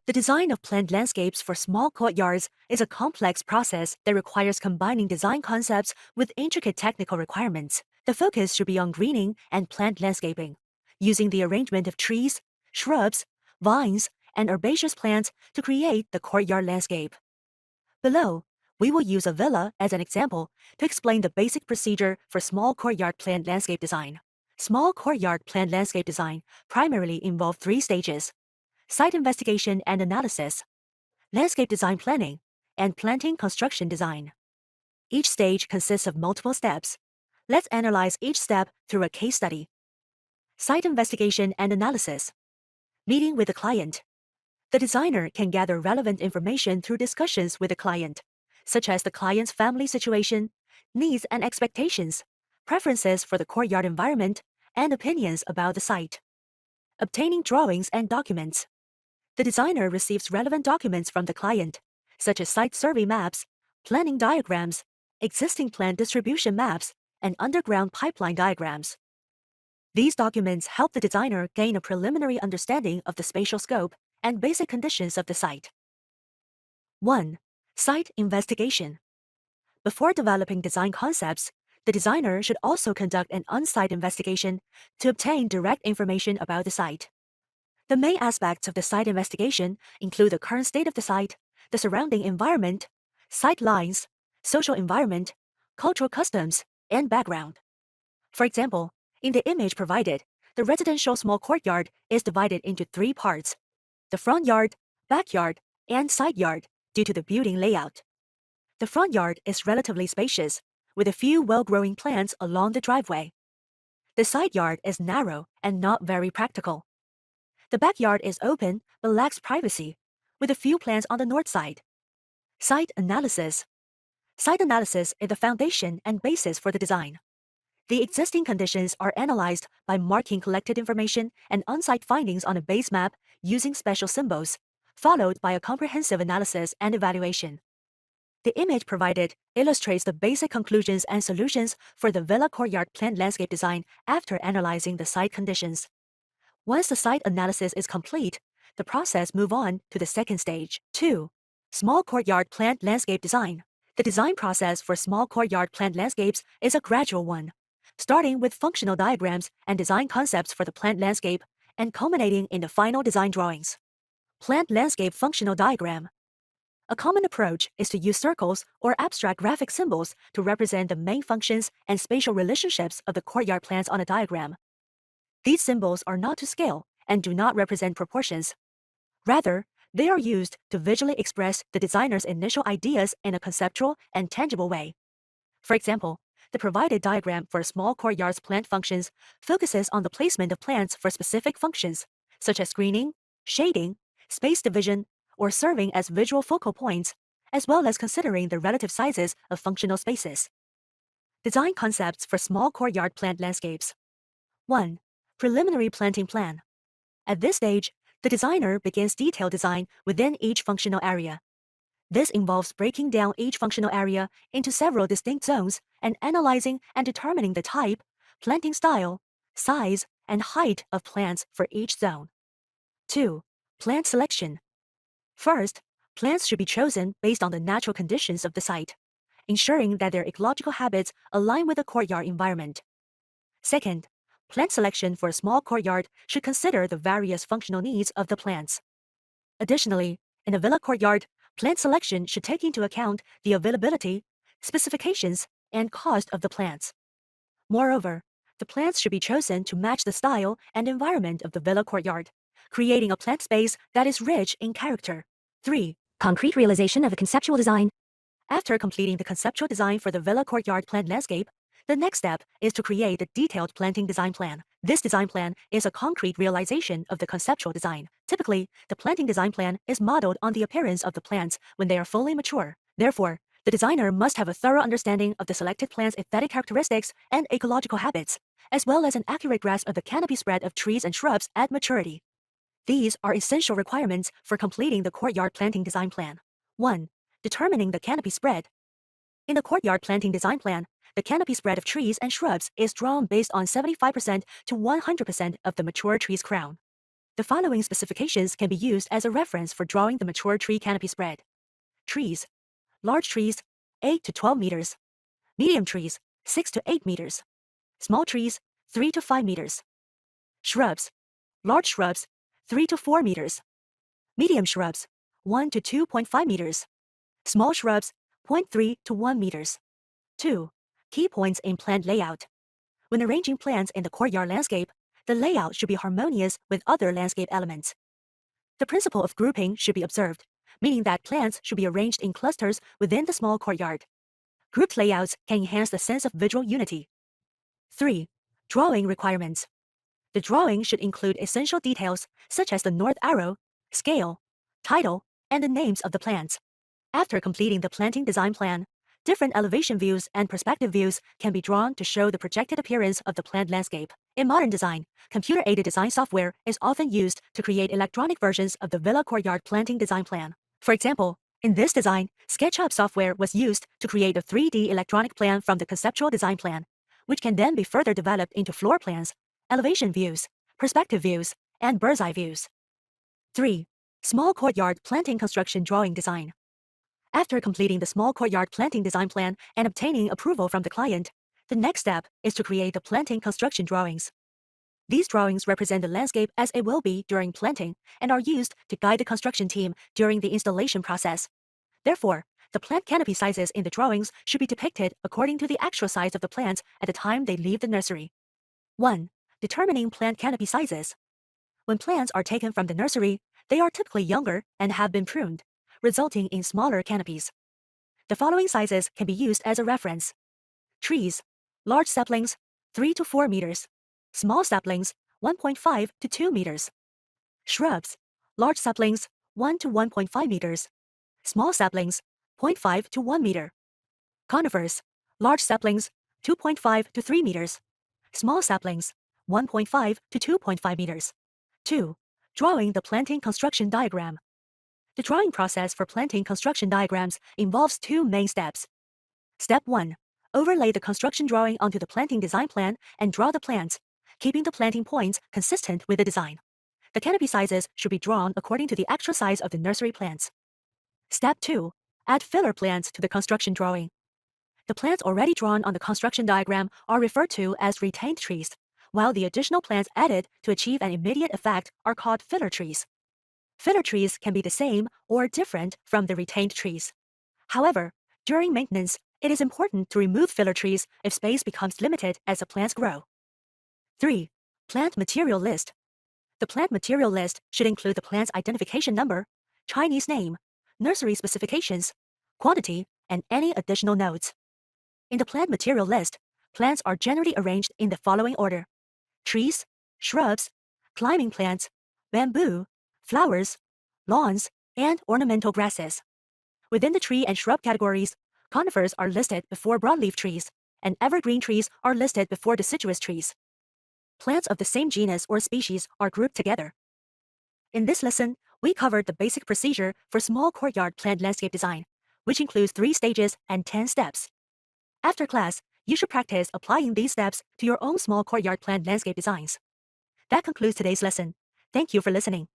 The design of planned landscapes for small courtyards is a complex process that requires combining design concepts with intricate technical requirements. The focus should be on greening and plant landscaping, using the arrangement of trees, shrubs, vines, and herbaceous plants to create the courtyard landscape. Below, we will use a villa as an example to explain the basic procedure for small courtyard planned landscape design. Small courtyard planned landscape design primarily involve three stages: site investigation and analysis, landscape design planning, and planting construction design. Each stage consists of multiple steps. Let's analyze each step through a case study. Site investigation and analysis. Meeting with the client. The designer can gather relevant information through discussions with the client, such as the client's family situation, needs and expectations, preferences for the courtyard environment, and opinions about the site. Obtaining drawings and documents. The designer receives relevant documents from the client, such as site survey maps, planning diagrams, existing plant distribution maps, and underground pipeline diagrams. These documents help the designer gain a preliminary understanding of the spatial scope and basic conditions of the site. 1. Site investigation. Before developing design concepts, the designer should also conduct an on-site investigation to obtain direct information about the site. The main aspects of the site investigation include the current state of the site, the surrounding environment, site lines, social environment, cultural customs, and background. For example, in the image provided, the residential small courtyard is divided into three parts: the front yard, backyard, and side yard, due to the building layout. The front yard is relatively spacious, with a few well-growing plants along the driveway. The side yard is narrow and not very practical. The backyard is open but lacks privacy, with a few plants on the north side. Site analysis. Site analysis is the foundation and basis for the design. The existing conditions are analyzed by marking collected information and on-site findings on a base map using special symbols, followed by a comprehensive analysis and evaluation. The image provided illustrates the basic conclusions and solutions for the villa courtyard planned landscape design after analyzing the site conditions. Once the site analysis is complete, the process moves on to the second stage. 2. Small courtyard planned landscape design. The design process for small courtyard planned landscapes is a gradual one, starting with functional diagrams and design concepts for the planned landscape and culminating in the final design drawings. Planned landscape functional diagram. A common approach is to use circles or abstract graphic symbols to represent the main functions and spatial relationships of the courtyard plants on a diagram. These symbols are not to scale and do not represent proportions. Rather, they are used to visually express the designer's initial ideas in a conceptual and tangible way. For example, the provided diagram for a small courtyard's plant functions focuses on the placement of plants for specific functions, such as screening, shading, space division, or serving as visual focal points, as well as considering the relative sizes of functional spaces. Design concepts for small courtyard plant landscapes. 1. Preliminary planting plan. At this stage, the designer begins detailed design within each functional area. This involves breaking down each functional area into several distinct zones and analyzing and determining the type, planting style, size, and height of plants for each zone. 2. Plant selection. First, plants should be chosen based on the natural conditions of the site, ensuring that their ecological habits align with the courtyard environment. Second, plant selection for a small courtyard should consider the various functional needs of the plants. Additionally, in a villa courtyard, plant selection should take into account the availability, specifications, and cost of the plants. Moreover, the plants should be chosen to match the style and environment of the villa courtyard, creating a plant space that is rich in character. 3. Concrete realization of the conceptual design. After completing the conceptual design for the villa courtyard planned landscape, the next step is to create a detailed planting design plan. This design plan is a concrete realization of the conceptual design. Typically, the planting design plan is modeled on the appearance of the plants when they are fully mature. Therefore, the designer must have a thorough understanding of the selected plant's aesthetic characteristics and ecological habits, as well as an accurate grasp of the canopy spread of trees and shrubs at maturity. These are essential requirements for completing the courtyard planting design plan. 1. Determining the canopy spread. In the courtyard planting design plan, the canopy spread of trees and shrubs is drawn based on 75% to 100% of the mature tree's crown. The following specifications can be used as a reference for drawing the mature tree canopy spread. Trees. Large trees, 8 to 12 meters. Medium trees, 6 to 8 meters. Small trees, 3 to 5 meters. Shrubs. Large shrubs, 3 to 4 meters. Medium shrubs, 1 to 2.5 meters. Small shrubs, 0.3 to 1 meters. 2. Key points in plant layout. When arranging plants in the courtyard landscape, the layout should be harmonious with other landscape elements. The principle of grouping should be observed, meaning that plants should be arranged in clusters within the small courtyard. Grouped layouts can enhance the sense of visual unity. 3. Drawing requirements. The drawing should include essential details such as the north arrow, scale, title, and the names of the plants. After completing the planting design plan, different elevation views and perspective views can be drawn to show the projected appearance of the plant landscape. In modern design, computer-aided design software is often used to create electronic versions of the villa courtyard planting design plan. For example, in this design, SketchUp software was used to create a 3D electronic plan from the conceptual design plan, which can then be further developed into floor plans, elevation views, perspective views, and bird's-eye views. 3. Small courtyard planting construction drawing design. After completing the small courtyard planting design plan and obtaining approval from the client, the next step is to create the planting construction drawings. These drawings represent the landscape as it will be during planting and are used to guide the construction team during the installation process. Therefore, the plant canopy sizes in the drawings should be depicted according to the actual size of the plants at the time they leave the nursery. 1. Determining plant canopy sizes. When plants are taken from the nursery, they are typically younger and have been pruned, resulting in smaller canopies. The following sizes can be used as a reference. Trees. Large saplings, 3 to 4 meters. Small saplings, 1.5 to 2 meters. Shrubs. Large saplings, 1 to 1.5 meters. Small saplings, 0.5 to 1 meter. Conifers. Large saplings, 2.5 to 3 meters. Small saplings, 1.5 to 2.5 meters. 2. Drawing the planting construction diagram. The drawing process for planting construction diagrams involves 2 main steps. Step 1. Overlay the construction drawing onto the planting design plan and draw the plants, keeping the planting points consistent with the design. The canopy sizes should be drawn according to the actual size of the nursery plants. Step 2. Add filler plants to the construction drawing. The plants already drawn on the construction diagram are referred to as retained trees, while the additional plants added to achieve an immediate effect are called filler trees. Filler trees can be the same or different from the retained trees. However, during maintenance, it is important to remove filler trees if space becomes limited as the plants grow. 3. Plant material list. The plant material list should include the plant's identification number, Chinese name, nursery specifications, quantity, and any additional notes. In the plant material list, plants are generally arranged in the following order: trees, shrubs, climbing plants, bamboo, flowers, lawns, and ornamental grasses. Within the tree and shrub categories, conifers are listed before broadleaf trees, and evergreen trees are listed before deciduous trees. Plants of the same genus or species are grouped together. In this lesson, we covered the basic procedure for small courtyard plant landscape design, which includes 3 stages and 10 steps. After class, you should practice applying these steps to your own small courtyard plant landscape designs. That concludes today's lesson. Thank you for listening.